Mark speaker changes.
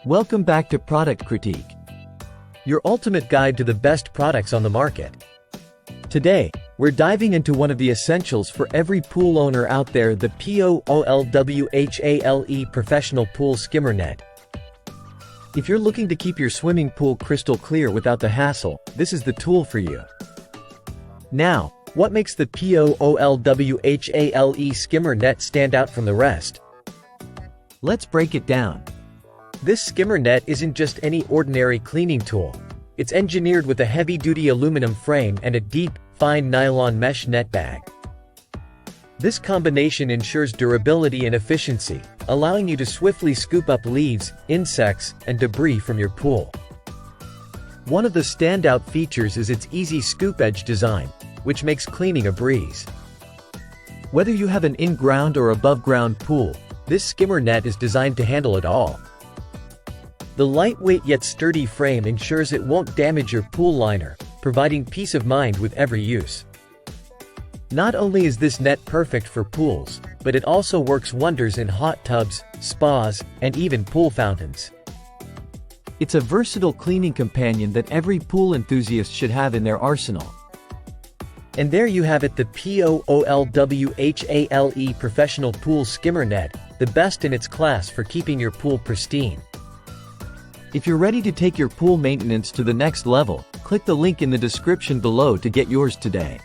Speaker 1: Welcome back to Product Critique, your ultimate guide to the best products on the market. Today, we're diving into one of the essentials for every pool owner out there, the POOLWHALE Professional Pool Skimmer Net. If you're looking to keep your swimming pool crystal clear without the hassle, this is the tool for you. Now, what makes the POOLWHALE Skimmer Net stand out from the rest? Let's break it down. This skimmer net isn't just any ordinary cleaning tool. It's engineered with a heavy-duty aluminum frame and a deep, fine nylon mesh net bag. This combination ensures durability and efficiency, allowing you to swiftly scoop up leaves, insects, and debris from your pool. One of the standout features is its easy scoop edge design, which makes cleaning a breeze. Whether you have an in-ground or above-ground pool, this skimmer net is designed to handle it all. The lightweight yet sturdy frame ensures it won't damage your pool liner, providing peace of mind with every use. Not only is this net perfect for pools, but it also works wonders in hot tubs, spas, and even pool fountains. It's a versatile cleaning companion that every pool enthusiast should have in their arsenal. And there you have it, the POOLWHALE Professional Pool Skimmer Net, the best in its class for keeping your pool pristine. If you're ready to take your pool maintenance to the next level, click the link in the description below to get yours today.